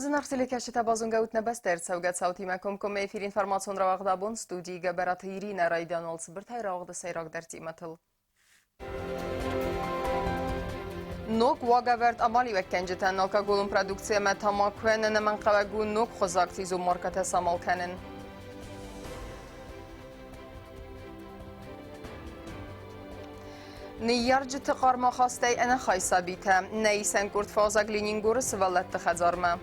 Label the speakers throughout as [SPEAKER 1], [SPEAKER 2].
[SPEAKER 1] Զնարդիլի կաշիտ բազուն գաուտնը բաստեր ծավգած ավտի մակում կոմ էֆիր ինվարմացիոն ռավաղդաբուն ստուդիի գաբարաթը իրինը ռայդանոլց բրթայ ռավաղդը սայրաղ դերծի մատıl. Nok wagavert amali vekkəncətən alkoqolun produksiya mətamakvən nəmən qavəqu nok xozaqtizu markətə samalkənin. Niyarcıtı qarma xastay ənə xaysabitə, nəysən kurt fazaq Leningurı sıvallatdı xəzarmə.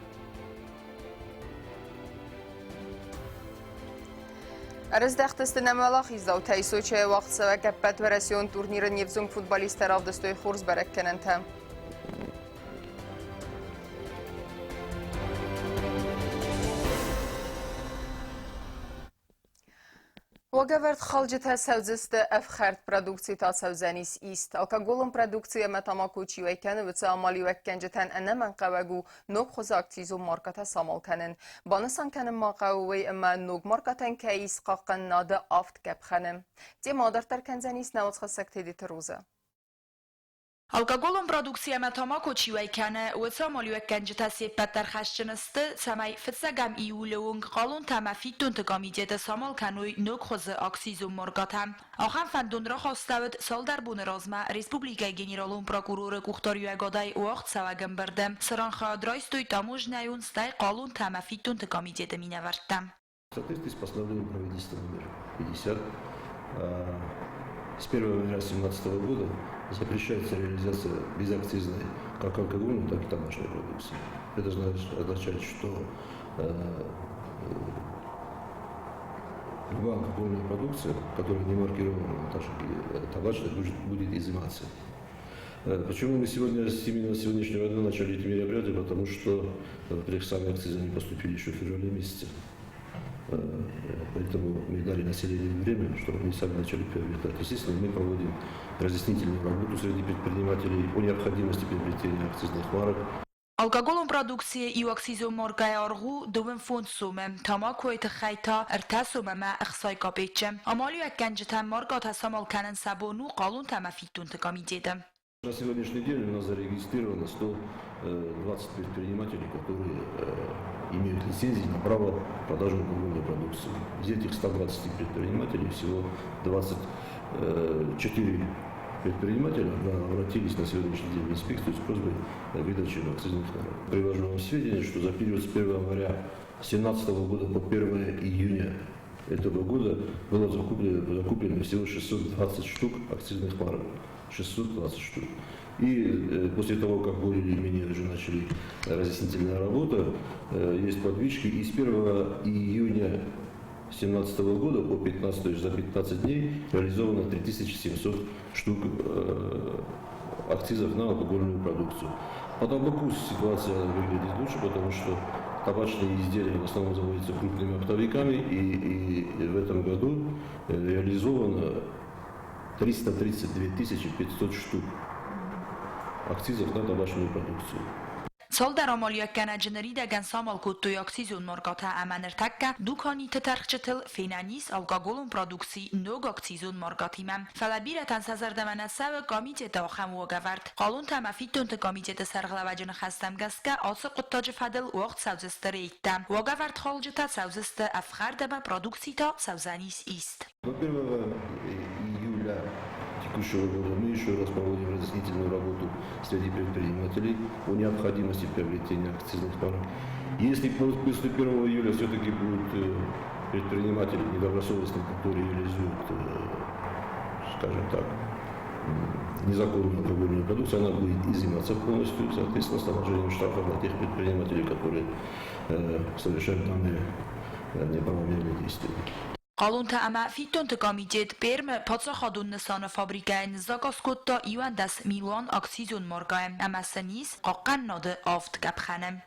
[SPEAKER 1] Ərizdəxtəstə nəməlax izdav təysoçaya vaxtsa və qəppət vərəsiyon turnirı nevzung futbolistər avdəstoy xurz bərəkkənəntə. Wagavert xalcıtə səvzistə əfxərt produksiyta səvzənis ist. Alkoqolun produksiya mətamakuçi vəykəni vıçı amali vəkkəncətən ənəmən qəvəqu nok xozaqtizu markata samalkənin. Banısan kənin maqavıvəy əmə nok markatən kəyis qaqən nadı aft qəpxənim. Demadar tərkənzənis nəvəçə səktediti ruzə.
[SPEAKER 2] Alkoqolun produksiya mətamaku çivəykəni vəçə amali vəkkəncətə sepətlər xəşçınıstı səməy fıtsəgəm iyulewung qalun təməfi tüntüqamidiyədə samalkənuy nok xozı aksizum morgatəm. Axan fəndun rəxastavıd saldar bunu razmə Respublika Generalun Prokuroru Quxtaryu əqaday vaxt səvəgəm bərdəm. Sıranxa draystoy tamujnəyun stay qalun təməfi tüntüqamidiyədə minəvərdəm.
[SPEAKER 3] В соответствии с постановлением правительства номер 50 с 1 января 2017 года запрещается реализация безакцизной как алкогольной, так и табачной продукции. Это означает, что любая алкогольная продукция, которая не маркирована, так же табачная, будет изыматься. Почему мы именно с сегодняшнего дня начали эти мероприятия? Потому что, во-первых, сами акцизы не поступили еще в феврале месяце. Поэтому мы дали населению время, чтобы они сами начали приобретать. Естественно, мы проводим разъяснительную работу среди предпринимателей о необходимости приобретения акцизных марок.
[SPEAKER 2] Alkoqolun produksiya iyo aksizum markaya arğu dövün fond sumem tamakoyt xayta ertasumema ixsay kapetçem. Amali vəkkəncətən markata samalkənin sabonu qalun təməfittun tıqamidədim.
[SPEAKER 3] На сегодняшний день у нас зарегистрировано 120 предпринимателей, которые имеют лицензии на право продажи алкогольной продукции. Из этих 120 предпринимателей всего 24 предпринимателя обратились на сегодняшний день в инспекцию с просьбой выдачи акцизных марок. Привожу вам сведения, что за период с 1 января 2017 года по 1 июня этого года было закуплено всего 620 штук акцизных марок. 620 штук. И после того, как более или менее уже начали разъяснительная работа, есть подвижки. И с 1 июня 2017 года по 15, то есть за 15 дней реализовано 3700 штук акцизов на алкогольную продукцию. По табаку ситуация выглядит лучше, потому что табачные изделия в основном заводятся крупными оптовиками, и в этом году реализовано 332 500 штук акцизов на табачную продукцию.
[SPEAKER 2] Saldar amaliyakkanajinari dagan samalkuttoy aksizun markata amanirtakka dukani tetarxchitil fenanis alkoqolun produksi nog aksizun markatimam. Falabiratan sazardamana sav komiteta axam wagavart. Qalun tamafittun te komiteta sarglavajini xastamgaska ası quttaj fadil waqt savzistareyta. Wagavart xolcita savzista afxardama produksita savzanis ist.
[SPEAKER 3] До 1 июля текущего года мы еще раз проводим разъяснительную работу среди предпринимателей о необходимости приобретения акцизных марок. Если после 1 июля все-таки будут предприниматели недобросовестные, которые реализуют, скажем так, незаконную алкогольную продукцию, она будет изыматься полностью, соответственно, с наложением штрафов на тех предпринимателей, которые совершают данные неправомерные действия.
[SPEAKER 2] Qalun təəmə fittun tıqamidət bermə patsaxadun nısanı fabrikəyin zaqaskutta iwandas Milan aksizun marqayım əməsəniz qaqqan nadı aft qəpxənəm.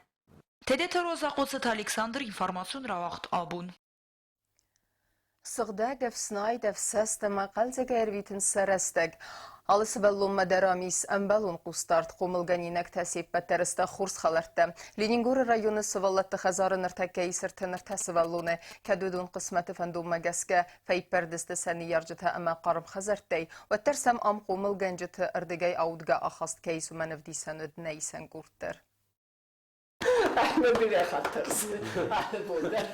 [SPEAKER 2] TDT Rozaqotsat Aleksandr informasyon ravaqt abun.
[SPEAKER 1] Sıqda gəfsnay dəfsəstə məqəlcəgə ərvitin sərəstəg. Alısıbəllun mədəramis əmbəlun qustart qomulğaninək təsib bətəristə xurs xalartda. Leninguri rayonu sıvallatdı xəzarın ırtəkkəyi sırtın ırtəsivəllunu kədudun qısməti fəndun məgəskə fəypərdistə səni yarcıtə əmə qarım xəzərtdəy və tərsəm am qomulğancıtı ırdıgəy avudğa axast kəysu mənəvdiysən ödnəysən qurtdır.
[SPEAKER 4] ما بيري خاطرز بوده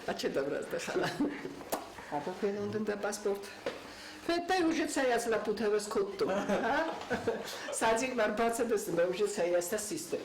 [SPEAKER 4] أشي دبرز دخل هذا فين عندنا ده باسبورت فتا وجد سياس لا بوتهوس كوتو ساجيك مرباطة بس ما وجد سياس تسيستم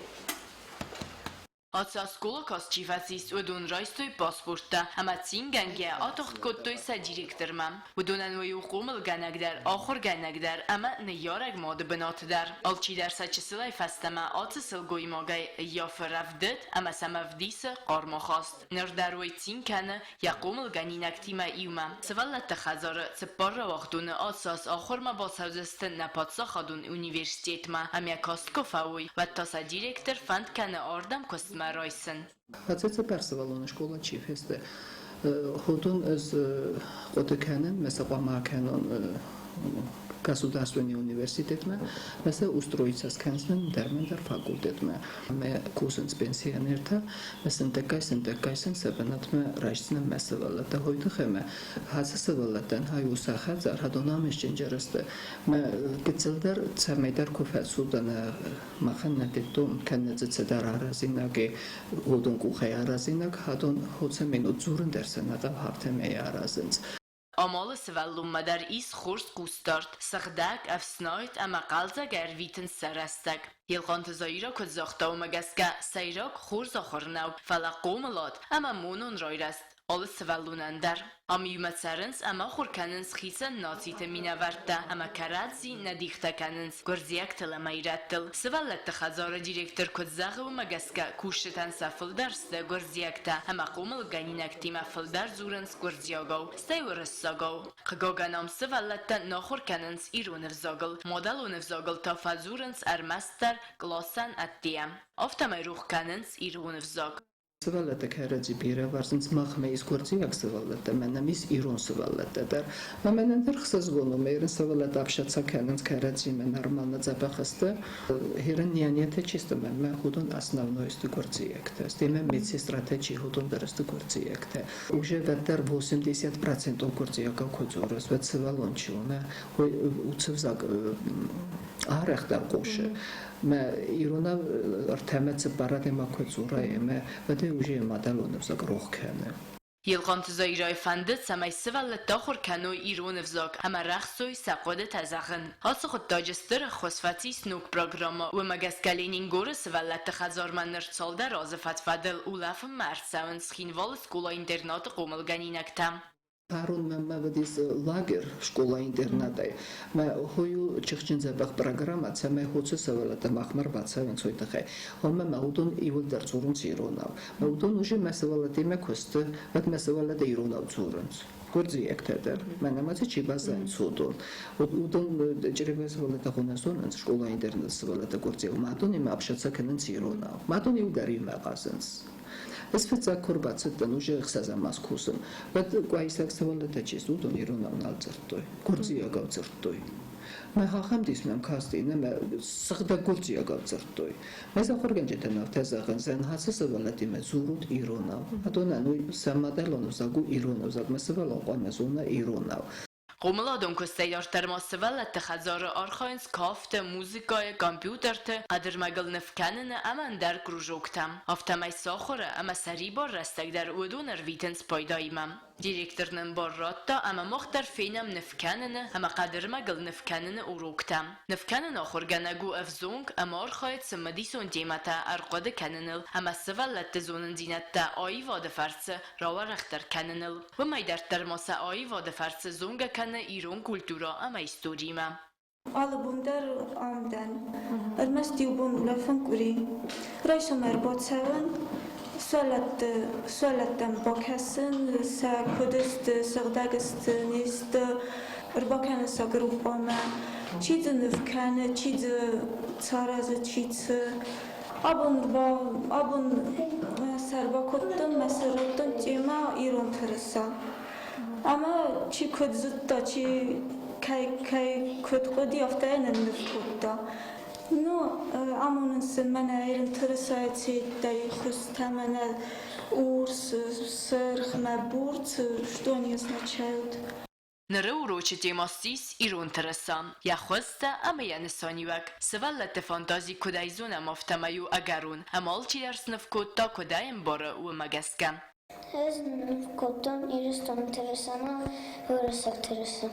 [SPEAKER 2] Ացասկոլը կասչիվացիս ուդուն ռայստոյ պասպորտը, համացին գանգե ատողտ կոտոյ սա դիրեկտրմա։ Ուդունանոյ ուխումլ գանագդար, ախոր գանագդար, ամա նյարագ մոդը բնատդար։ Ալչի դարսա չսլայ ֆաստամա ացսլ գոյ մոգայ յաֆրավդդ, ամա սամավդիսը qarmախաստ։ Նրդարոյ ցին կանը յակումլ գանինակտիմա իումա։ Սվալլատը խազարը ծպարը վախտունը ացաս ախորմա բացավզստը նապացա խադուն ունիվերսիտետմա, ամյա կաստկոֆաոյ, վատտասա դիրեկտր ֆանդ կանը արդամ կոստմա Royson.
[SPEAKER 4] Хотя персовалона школа чифесте. Ходун из Котеканен, Месапамаканон, Государственный университет, mesela устроиться с канцлером Дермендер факультет, мы курсен с пенсионерта, мы синтекайсен себенат мы райсны месавала, та хойду хеме, хасасавалатан хаюсахат зархадонам ишченджересте, мы гицелдер цемейдер кофе судана маханнатитум каннецедар аразинаге ходун кухай аразинаг хадон хоце минут зурен дерсен адам хаптемей аразинц.
[SPEAKER 2] Ամալը սվալում մադար իս խորս կուստարտ, սղդակ, ավսնայտ, ամա կալզա գարվիտն սարաստակ։ Ելղանթը զայիրա կոտ զաղտау մագասկա, սայրակ խոր զախորնավ, վալակոմ լատ, ամա մոնոն ռայրաստ, ալը սվալուն անդար։ Ամիումացարնց, ամա խորկաննց խիսան նացիթը մինավարտա, ամա կարածի նադիղտականնց, գորզիակ տլամայրատտլ, սվալլատը խազարը դիրեկտր կոտ զաղը ու մագասկա, կուշտան սաֆլդարստը գորզիակտա, ամա կոմլ գանինակտիմա ֆլդար զուրնց գորզիագավ, ստայուրըսսագավ, խգոգանամ սվալլատը նախորկաննց իրունև զագլ, մոդալունև զագլ տաֆազուրնց արմաստար կլասան ատտիամ, ավտամայրուղ կաննց իրունև զագ։
[SPEAKER 4] Սվալատը քարացի բիրա վարսնց մախմեից գործիակ սվալատը մենամիս իրոն սվալատը դար մենանդեր խսզգոնում երեն սվալատ ապշացականից քարացի մեն նորմալնա ծապախստը հերն նյանյեթե չստը մեն խուդուն ասնավնոյստը գործիակտը ստեմը մեծի ստրատեգի խուդուն դրստը գործիակտը ուժե դեր 80% գործիակա կոծորս վեց սվալոն չունը ուծվզակ արախտա կոշը Մե իրոնա արդեմեցը բարադեմակոծուրա է վդե ուժի մադալոնով զագրող քանը
[SPEAKER 2] Ելղանթ զայրայ ֆանդից ամայ սվալը տախոր կանոյ իրոնև զակ ամարախսոյ սակոդը տազաղն հասուխտ դաջստերը խոսվացի սնուկ պրոգրամը ու մագասկալինին գորը սվալլատը խազարման նրցոլդար ազըվատվադել ու լավը մարսավն սխինվալ սկուլա ինտերնատը կոմլգանինակտամ
[SPEAKER 4] Парун мамавдис лагер школа интерната. Ма хою чихчин забах программа цаме хоцу савалата махмар бацавен цойтахе. Хома маудун ивулдар цурун цирона. Маудун уже масавалата ме косты, ват масавалата ирона цурун. Գործիեկտեր մենամացի չի բազային ցուդուն ուդուն ջերեվեսվալը խոնասոն շկոլա ինտերնետ սվալը գործի մատոնի մապշացակնն ցիրոնա մատոնի ուդարի մաղասնս Սվեցա կորբացը տնուժը խսազամաս քուսում բայց կայսակ սվալը տաչի սուդուն իրոնալ ծրտոյ գործիակավ ծրտոյ Մա խախամ դիսմեմ կաստինը մա սղդա գործիակավ ծրտոյ Մեզ ախորգեն ջետենավ թեզաղն զեն հասսը վալատի մե զուրուտ իրոնավ Հատոնան ու սամադելոնու զագու իրոնավ զագ մսվալոն ყանազոնա իրոնավ
[SPEAKER 2] Qo'miladon ko'stayartar mossavallata xazori arxoins kofta muzikaya kompyuterta qadirmagil nifkanini amandar krujoktam Avtamay soxora ama saribor rastagdar udunar vitens poydaimam Direktornin borrotta ama moxtar fenam nifkanini ama qadirmagil nifkanini uroktam Nifkanin oxurganagu afzong ama arxoyt simadison temata arqoda kaninil ama savallata zonin dinatta oivada farsi rawaraqtar kaninil Ve maydartar mossa oivada farsi zonga İran kultura ama istorima.
[SPEAKER 5] Albumlar amdan. Almas diubun lafın kuri. Raysa merbat seven. Salattan bakasın. Sa kudist, sağdagist, nist. Erbakan sa grupama. Çiz nüfkanı, çiz çarazı, çiz. Abun serbakottan, meserottan cema İran teresa. Ama çi kudzutta çi kay kutqudi aftayan nufkutta. No amonun semana interesati day khustamana urs sırx maburt что они означают
[SPEAKER 2] Նրը ուրոչը տեմաստիս իրոն թրսամ, յախոստը ամյանսոնիվակ, սվալլատը ֆանտազի կոդայզուն ամավտամայու ագարուն, ամալ չիարսնվ կոտта կոդայն բորը ու մագասկամ.
[SPEAKER 6] Ez kotton iristom terasana vurasak terasa.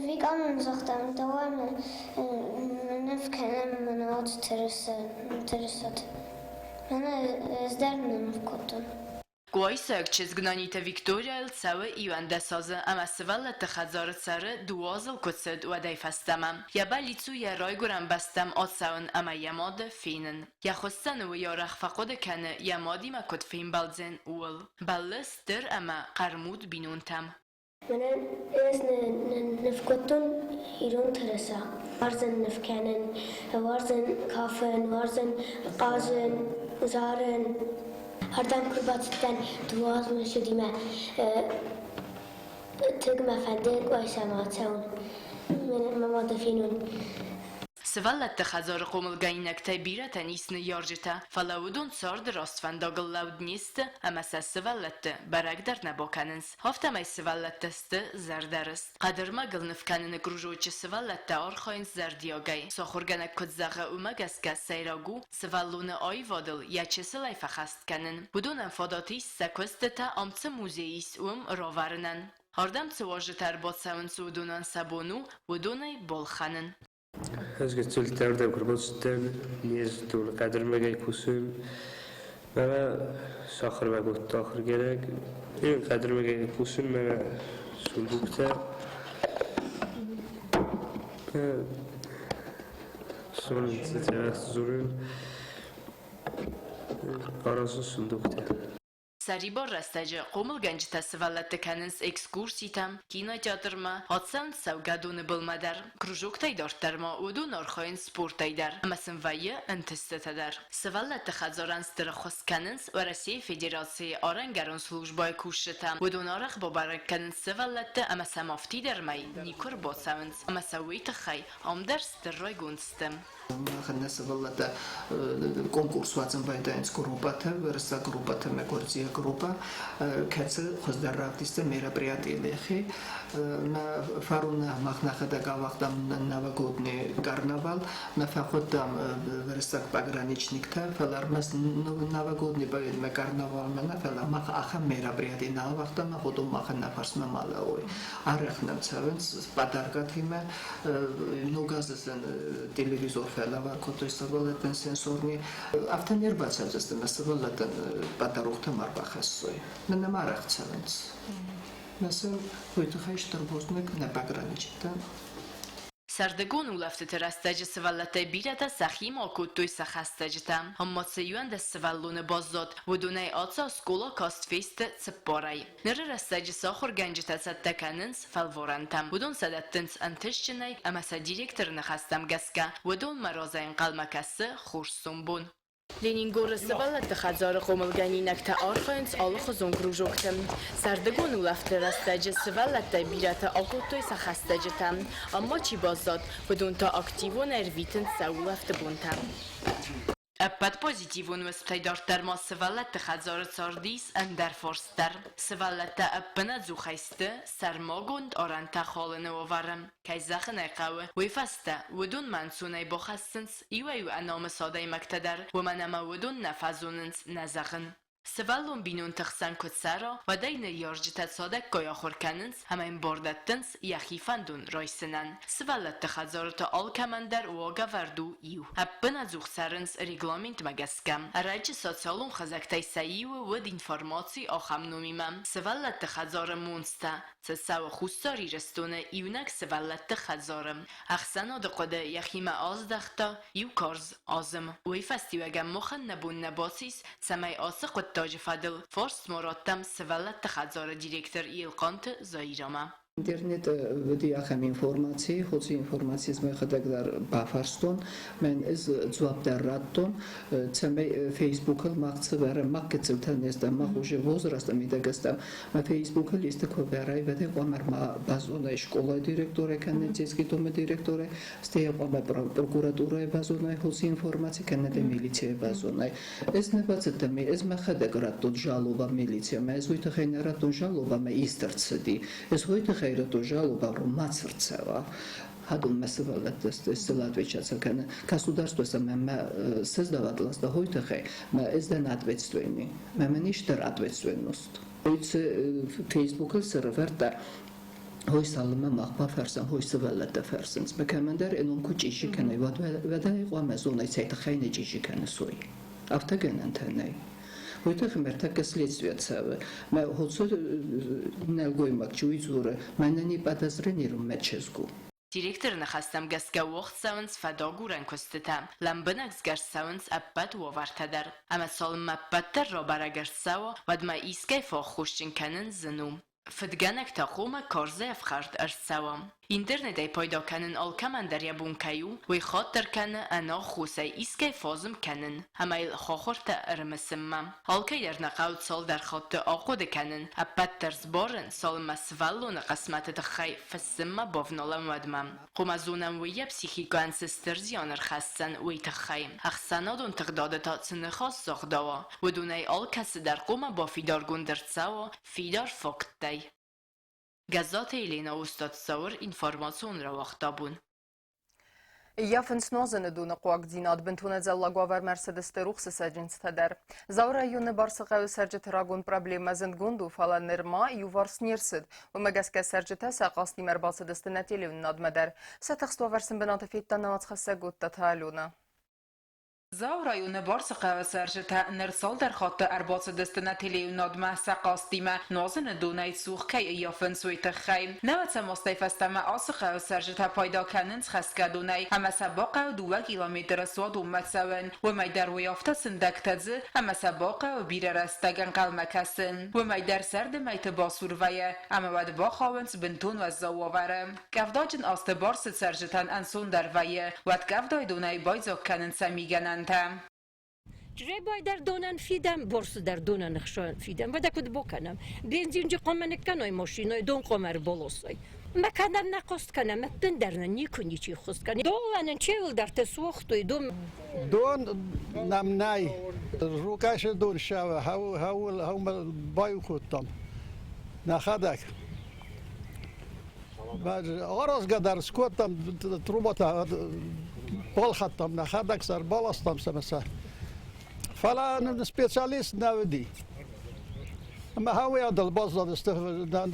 [SPEAKER 6] Vikan zaktam davam nefkenem manat terasat. Mana ezdernim kotton.
[SPEAKER 2] Գոյսակ չզգնանիթը Վիկտորիա Էլցավը իվանդասազը ամասվալը տխազորը ծարը դուազլ կոցդ ու ադայֆաստամա յաբալիցու երոյգուրան բաստամ օծավն ամա յամոդը ֆինն յախոստան ու յորախ ֆակոդը կանը յամոդի մակոտ ֆին բալձեն ուլ բալլս դր ամա qarmud բինունտամ
[SPEAKER 6] Menen ez nefkotton iron terasa. Varzen nefkenen, varzen kafen, varzen qazen, zaren. Hardan kurbatitten duaz meşedime tıgma fendek ve semaatseun. Mama definun.
[SPEAKER 2] Սվալլատ տխազորը խոմլգայինակ թայ բիրատան իսնը յորջիթա, ֆալաուդուն ծոր դրոստվան դոգլլաուդ նիստը, ամասա սվալլատը, բարակ դարնա բոկաննս, հովտամայ սվալլատըստը զարդարըստ. Qadırma gılnıfkanını krujoçı svallatta orxoyns zardiyogay, soxurganak kudzagı umagaska sayragu, svallunu ayvadıl yaçısı layfaxastkanın. Budunan fodotis sakostata amtsı muzeyis rovarınan. Hardam tsıvajı tarbotsaun suudunan sabonu, budunay bolxanın.
[SPEAKER 7] از که چلتر دم کربات ستن نیز دول قدر مگه کسیم مرا ساخر مگه تاخر گرگ این قدر مگه کسیم مرا سندوکته سون ترخت زورن قراسو سندوکته
[SPEAKER 2] Saribor rastacı qomul gəncitə svallatı kanins ekskursitam, kinoteatrma, hatsan savgadunu bulmadar, krujokta idortarma udun orxoyin sportaydar, amasın vayı intistətədar. Svallatı xazoran stırı xos kanins və Rasiya Federasiya arangarun slujbay kuşşıtam, udun araq babarak kanins svallatı amasa mafti dermay, nikur botsavins, amasa veytı xay, amdar stırroy gunstim.
[SPEAKER 4] Խնես վլատը կոնկուրս վացն բայդայից գրուպաթը, վրսա գրուպաթը մեկորձիա գրուպա, կեցը խոզդար արտիստը մերապրիատի լեխի, նա ֆարունը մախնախդա գավախտամ նավագոտնի կարնավալ, նա ֆախոտամ վրսակ պագրանիչնիկթը, ֆալարմաս նավագոտնի բայդ մե կարնավալ մենա, ֆալամախ ախա մերապրիատի նավախտամ, խոտում մախը նապարսմը մալա ոյ, արեխնեմ ծավենց, պատարգաթիմը, նուգազսն տելևիզոր Լավա կոտոյսավոլետն սենսորնի ավտաներ բացածստը մասավոլետն պատարուղթը մարբախասոյ ննամ արաղցավենց մասը հույթը խայշ տրբոսնեք նապագրանիչիտան
[SPEAKER 2] Sardegonu lafte terastacı svallatay birata saxim okuttoy saxastacıtam. Hammatsa yuanda svallunu bozzot. Vudunay atsa skola kastfeste tsipporay. Nere rastacı saxur gancita sattakanins falvorantam. Vudun sadattins antishchinay amasa direktorni xastam gaska. Vudun marozayin qalmakası xursumbun. Leningorı svallatı xazarı qomulganinakta arxayins alıxızun krujoktim. Sardegonu lafte rastacı svallatay birata okuttoy saxastacıtam. Amma çi bazat, budunta aktivon ervitin saulafte buntam. Appat pozitivun vesptaydartarma svallatı xazarı tsardis enderforstar. Svallatı appına zuxayste sarmagund oranta xalını ovarım. Kayzaxın ayqağı vifasta vudun mansunay boxassins iwayu anamı saday maktadar ومنما ودون نفذوننس نزغن. سوالون بینون تخسن کتسرا و دین یارجتت صادق گایا خورکننس همین باردتنس یخیفندون رایسنن. سوالت تخزارت آل کمندر و آگا وردو ایو. هبن از اخسرنس ریگلامنت مگسکم. رایج ساتسالون خزکتای ساییو ود اینفارماتی آخم نومیمم. سوالت تخزار مونستا. سساو خوستاری رستونه ایونک سوالت تخزارم. اخسنا دقده یخیم آز دختا ایو کارز آزم. وی فستیوگم مخن نبون نباسیس سمای آسق تاج فضل فورس مراتم سوالت تخزار دیرکتر ایلقانت زایرامه.
[SPEAKER 4] Ինտերնետ վդի ախեմ ինֆորմացի, խոցի ինֆորմացիից մե խդակդար բաֆարստոն, մեն էս ձուապդար ռատտոն, ցեմե Facebook-ը մաղցը վերը մաղ կծլթան եստա մաղ ուժե ոզրաստա միդագստա, մա Facebook-ը լիստը կոբերայ վդե կոմեր մա բազոնայ շկոլայ դիրեկտոր է կաննե ձեսկի տոմը դիրեկտոր է, ստեյա կոմե պրոկուրատուրայ բազոնայ խոցի ինֆորմացի կաննե դե միլիցիայ բազոնայ, էս նվացը տմի, էս մա խդակ ռատտոն ժալովա միլիցիա, մա էս հույթը խեյնը ռատտոն ժալովա մա իստրցդի, էս հույթը ხაირატო ჟალობა რომ მაცრცევა Hadul mesele istilat veçası kanı kasudar dosa meme sezdavatlasta hoytahe me ezden atvetstvenni meme nişter atvetstvennost oyse Facebook'u serverda hoysalma maqba fersan hoysavallata fersans bekamender enun kuçişi kanı vada iqama zona sayta khayne çişi kanı soy afta genen tanay Hoytahe mertak следствиеца me hoço nelgoymak çuizure meneni подозрением mechesku
[SPEAKER 8] Директорны хастам газга вақт саунс фадагуран костетам. Ламбанакс гаш саунс аппат вавартадар. Ама салм аппаттар робарагар сава вадма искай фахушчин канен зенум. فدگانک تقوم کارزه افخارد ارسوام. اینترنت ای پیدا کنن آلکمان در یابون کیو وی خاطر کنن انا خوسه ایسکای فازم کنن همایل خاخورت ارمسمم. آلکی در نقاود سال در خاط آقود کنن اپت ترز بارن سال مسولون قسمت دخی فسمم بافنالم ودمم. قمازونم وی پسیخیکو انسسترزیان ارخستن وی تخیم. اخسانادون تقداد تا سنخاص ساخداوا و دونای آل کس در قوم با فیدار گندرتساوا فیدار فکتی. Газета Елена Устат Саур информацион را وقتابون.
[SPEAKER 1] Яфенс нозаны дуны қуак динад бентуне заллагуавар Мерседес терухсы саджинс тадер. Заура юны барсықау сәрджеті рагун проблема зінгунду фала нерма юварс нерсід. Умагасқа сәрджеті сақасты мербасыдысты нәтелеуін надмадар. Сәтіқстуаварсын бінаты фейттан наматқасы гутта таалуна.
[SPEAKER 2] زاو رایون بارسقه و سرجتا نرسال در خاطر ارباط دستنا تلیو نادمه سقاستیمه نازن دونای سوخ که یافن سویت خیم نوت مستیف استمه آسقه و سرجتا پایدا کننز خسکه دونای همه سباقه و 2 کیلومتر سواد اومد سوین و میدر و یافته سندک تزه همه سباقه و بیر رستگن قلمه کسن و میدر سرد میت باسور ویه اما ود با خواهنز بنتون و زواوره گفداجن آست بارس سرجتان انسون در ویه ود گفدای دونای بایزا کنن سمیگنن
[SPEAKER 9] جرای باید در دونن فیدم برس در دونن نخشان فیدم و دکود بکنم بنزین جی قمن کنای ماشینای دون قمر بلوسای مکانم نقصد کنم متن درن نیکنی چی خست کنی دولن چهل در تسوختوی دون
[SPEAKER 10] نمنای روکاش دون شاو هاو بایو کودم نخدک بعد آراز قدر سکوتم تروبتا بال خطم نخدک سر بالاستم سمسه فلا سپیشالیست نودی اما هاوی عدل باز دادن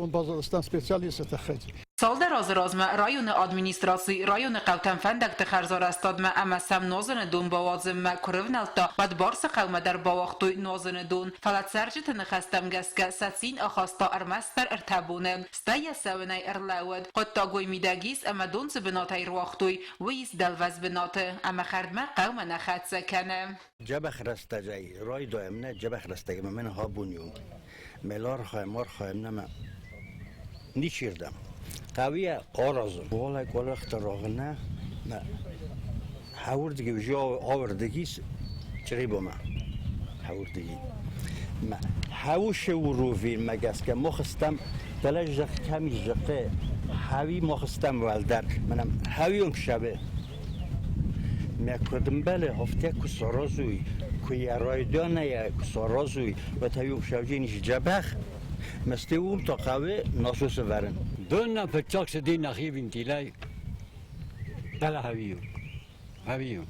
[SPEAKER 10] باز دادن سپیشالیست تخیل
[SPEAKER 2] سال در رازمه رایون ادمینیستراسی رایون قوتن فندق تخرزار استادمه اما سم نازن دون بوازمه کرونالتا بد بارس قومه در باوقتوی نازن دون فلات سرجت نخستم گسکه ساتسین اخاستا ارمستر ارتبونه ستای سونای ارلاود قد تاگوی میدگیس اما دون زبناتای رواختوی ویس دلوز بناته اما خردمه قومه نخد سکنه
[SPEAKER 11] جبخ رستجای رای دائمنه جبخ رستجای من ها بونیوم ملار خواهمار خواهم نمه نیچیردم قویه قارازم والای کل اختراغنه نه حوردگی وجه آوردگیس چری با من حوردگی ما حوش وروفین مگس که مخستم دلش جخ کمی جقه حوی مخستم والدر منم حوی اون شبه ما کردم بله هفته کسارازوی که رایدانه یا کسارازوی و تایوب شوجینیش جبخ مستوم تا قوی ناسوس ورن
[SPEAKER 12] دون پچاکس دی نخیبین تیلای دل هاویو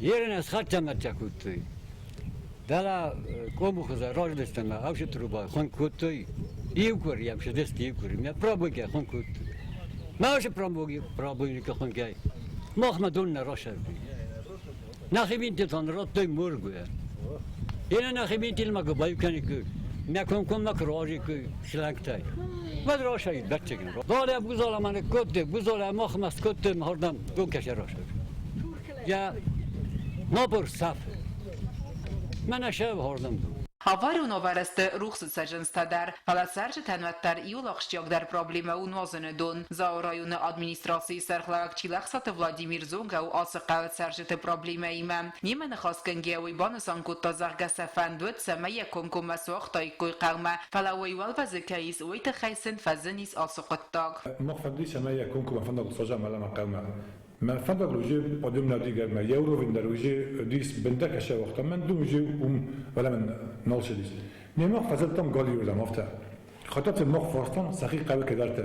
[SPEAKER 12] یرن از خطم چکوت توی دل کومو خزا راج دستم اوش تروبا خون کوت توی ایو کریم شدست ایو کریم یا پرابو که خون کوت ما اوش پرابو که خون که مخم دون نراشه نخیبین تیتان رات توی مرگوه اینه نخیبین تیل مگو بایو کنی که میکن کم نکراجی که شلنگتای بعد راشید بچه کنم داره بگذار من کته بگذار ما خمس کته مردم گم کشه راشد یا نبر صف من شب هردم
[SPEAKER 2] هاوار اون آورست روخ سجنسته در فلات سرج تنوتر ایولاخشیاک در پرابلیم اون وازن دون زاورایون ادمینیستراسی سرخلاق چیلخصت ولادیمیر زونگا و آسقاوت سرجت پرابلیم ایمم نیمن خواستگنگی اوی بانسان کود تازاق سفندوت سمه کنکو مسوخ تای کوی قومه فلاوی والوزکاییس وی تخیسن فزنیس آسقطاق
[SPEAKER 13] مخفندی سمه کنکو مفندق تفاجم على مقامه ما فضل روجي قدم نادي قال ما يورو في الروجي ديس بندك أشياء وقت من دوجي ولا من نالش ديس نيمو فزلتم قال يورو مفتاح خاطر مخ فارستان سخی قوی کدارته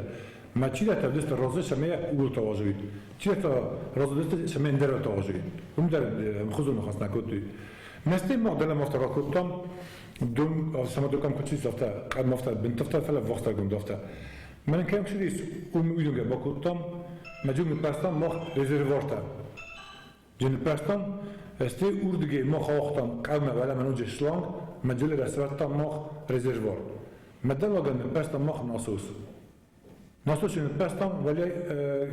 [SPEAKER 13] ما چی تا دست رازه شمیه اول تواجدید چی تا رازه دست شمیه اندر تواجدید اون در خودم خواست نکردی مثل ما دلم افتاد کردم دوم سما دوکم کچی سافته قد مفتاد بنتفته فلا وقت گم دافته من کم شدیس اون میدونم با کردم مجموع پستان مخ رزروارته جن پستان استی اردگی مخ آختم قلم ولی من اونجا شلانگ مجل رسوارتا مخ رزروار مدل وگن پستان مخ ناسوس این پستان ولی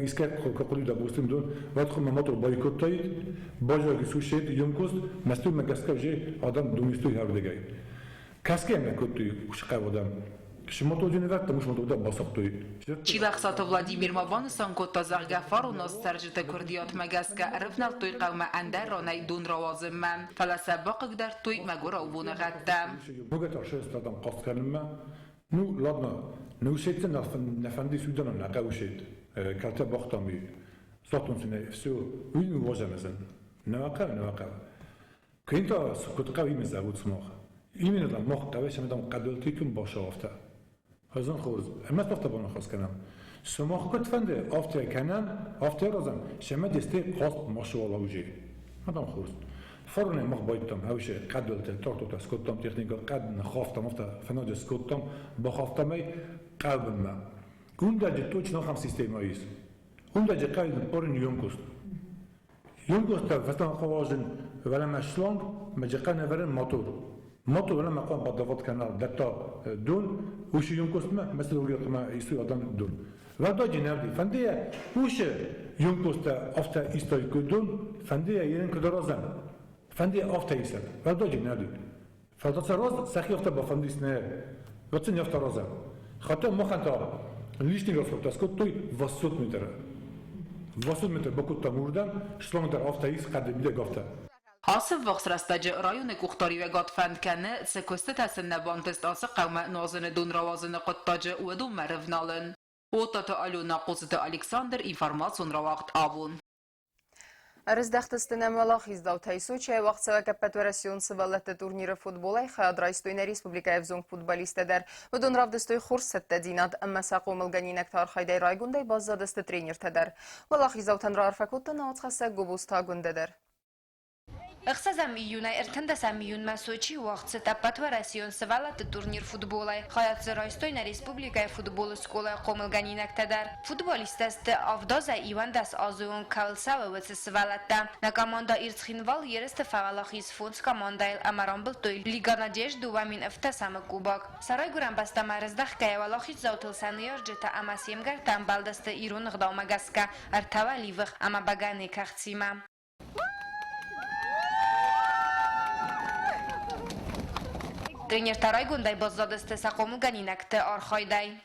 [SPEAKER 13] اسکت کلی دبستم دون وقتی خود ماماتو بایکوت تایید باجاگی سوشید یوم کوست مستوی مگسکه جه آدم دومیستوی هر دیگه کسکه مکوتی وشقه آدم شما تو جنوات تموش متودا باسقتوی
[SPEAKER 2] Чилахсато Владимир Мавансан котта заргафар у нас сержите курдиот магаска рифнал той қавма андер ронай дун равазим ман фаласа бақык дар той магура убуна гаттам.
[SPEAKER 13] Могат аршес тадам қаст калма ну ладно نوشيت نفندي سودان نقاوشيت كالتا بختامي صوتون سنة فسو وين وجه مثلا نواقع كنت سكوت قوي مزعود سماخ إيمن الآن مخ قوي شمدام قدرتيكم باشا أفتا هزن خورز أما تفتا بنا خاص كنام سماخ كنت فنده أفتا كنام أفتا رازم شمد يستي قاس ماشوا الله وجه مدام خورز فرن مخ بايتم هوش قدرت تارتو تسكوتم تكنيكا قد نخافتم أفتا فناج سكوتم بخافتمي قلب ما كون درجة توش نخم سيستم أيس كون درجة قايد بورن يونكوست فتان خواجن ولا مشلون مجقنا ورن موتور ولا مقام بدفات كنال دتا دون وش يونكوست ما مثل وقت ما يسوي آدم دون ودا جنابي فندية وش يونكوست أفتا إستايكو دون فندية يرن كدرازم فندية أفتا يسد ودا جنابي فدا سراز سخي أفتا بفنديس نه وتن يفتا رازم خاطر ما خنتا ليشتي راسكت تسكت توي وسط متر بكو تموردن شلون در أفتا يس قدم ده قفتا
[SPEAKER 2] Asif vaqsrastajı rayonu kuxtari ve gatfandkani sekoste tasin nebantist ası qavma nazını dun ravazını qıttacı ve dun merivnalın. Otata aluna qusıtı Alexander informasyon ravaqt avun.
[SPEAKER 1] Раздахтастына малахиз даутай Сочи вақт савакаппат варасион сывалатты турниры футболай хадрайстойна республика евзонг футболистадар. Вдон равдыстой хурсатта динад, амма сақу мылганинак тархайдай райгундай баззадысты тренер тадар. Малахиз даутан рарфакутта наоцхаса губуста гундадар.
[SPEAKER 14] اخصازم میونه ارتندسم میون مسوچی وقت ستپت و رسیون سوالت تورنیر فوتبولای خیات زرایستوی ریسپوبلیکای فوتبول سکولای قوملگانینک تدر فوتبالیست است افداز ایوان دست آزون کالسا و سوالت دم نکاماندا ایرتخینوال یرست فعالاخیز فونس کاماندایل امران بلتوی لیگا نجش دوامین افتسام کوباک سرای گرم بسته مرزدخ که والاخیز زوتل سنیار جتا اماسیم گرتم بالدست ایرون غدامگسکا ارتوالی وخ اما بگانی کختیمم Тренер Тарайгундай баззадысты сақому ганинакты архайдай.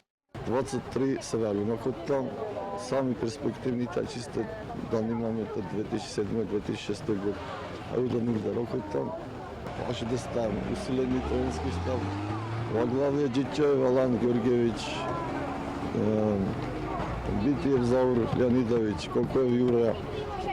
[SPEAKER 15] 23 севалуна там самый перспективный тачист в данный момент 2007-2006 год. А у данных дорог там аж достан, усиленный тренерский штаб. Во главе Дичой Валан Георгиевич, Битиев Заур Леонидович, Кокоев Юра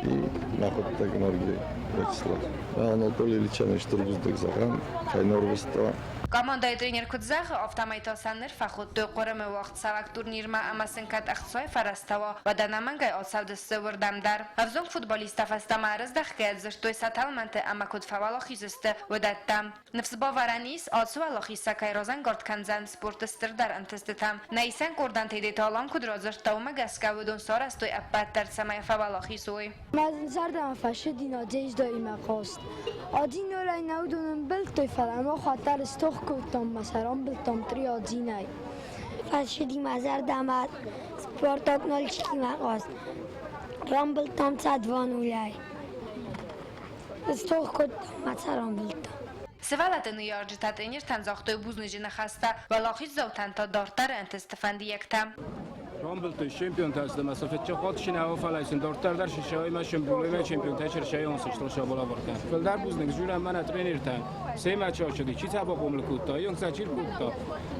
[SPEAKER 15] и Нахотта Георгий Вячеслав. Анатолий Ильичанович Турбуздык Захран, Хайнор Вестова.
[SPEAKER 14] Командای тренер کدزاغ آفتامیتا سنر فخود دو قرم وقت سوک تورنیر ما اما سنکت اختصای فرستوا و دنمانگای آسال دسته وردم در افزون فوتبالیستا فستا معرض دخ که زرتوی ساتلمنت اما کد فوالا خیزسته و دادتم نفس باورانیس آسوالا خیزا که رازن گرد کنزن سپورتستر در انتستتم نیسن کردن تیده تالان کد رازرتا و مگسکه و دون سارستوی اپت در سمای فوالا خیزوی
[SPEAKER 16] من زردم فشه دینا دیج دایما خواست آدین رای نودونم بلتوی فلما خاطر استخ کتم مثلا بلتم تری آدینای
[SPEAKER 6] فشه دی مزر دمد سپورتاک نالچکی مقاست رام بلتم صدوانولای استخ کتم مثلا بلتم
[SPEAKER 14] سوالت نیارجتا ترینر تنزاختوی بوزنجی نخسته و لاخیز زوتن تا دارتر انتستفندی یکتم
[SPEAKER 17] رامبلتوی شیمپیون تاسته مسافت چه خاطرشین هوا فلایسین دارتر در شیشه‌های ما شیمپیون چمپیون تاچر شای اون سشتل شابالا برکن فلدر بوزنگ جورم من ترینر تن سه مچ شدی چی تابا قومل کوتا یون سچیل کوتا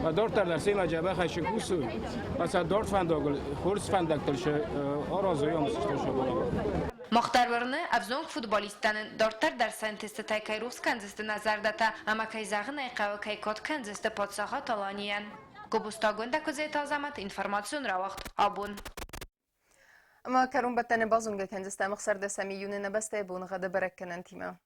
[SPEAKER 17] و دارتر در سه مجابه خش کوسو پس دارت فنداگل خورس فندکتل ش آرازوی اون سشتل شابالا
[SPEAKER 14] مختارورنه افزونگ فوتبالیستان دارتر در سنتست تای کایروس کنزست نظر داده اما کای زاغن ایقا و کای کات کنزست پادساخا تالانیان Gobusta Gonda Kuzet Alzamat informasyon rawaxt abun.
[SPEAKER 1] اما كرون بتن بازونگه کنجسته مخسر ده سمیون نبسته بون غده برکنن تیمه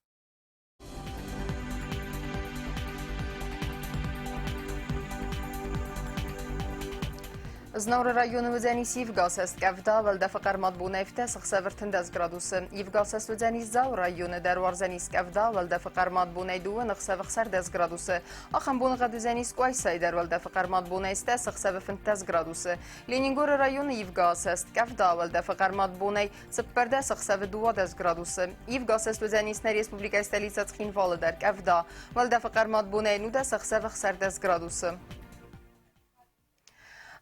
[SPEAKER 1] Znor rajonu Wydzenis Iwgos jest gawda, walda fakarmat buna iftes chseverten des gradusy. Iwgos jest Wydzenis zał rajonu derwarzenis gawda, walda fakarmat buna iduwe chsever des gradusy. Acham buna gaduzenis kwajsajder, walda fakarmat buna istes chsever des gradusy. Leningur rajonu Iwgos jest gawda, walda fakarmat buna sepperdes chsever duwa des gradusy. Iwgos jest Wydzenis na Republika Stolica Tchinwole der gawda, walda fakarmat buna nudes chsever des gradusy.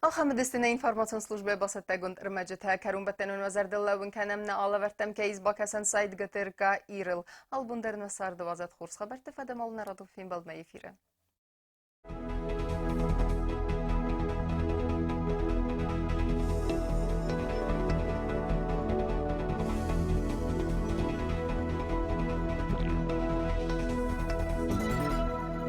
[SPEAKER 1] الخامد استنا إنفورماسيون سلوجبة بسط تجند رمجتها كرون بتنون وزارد الله وإن كان من على ورتم كيس باكسن سايد قطر كا إيرل البندر نصار دوازات خورس خبرت فدم على نردو فين بالماء فيره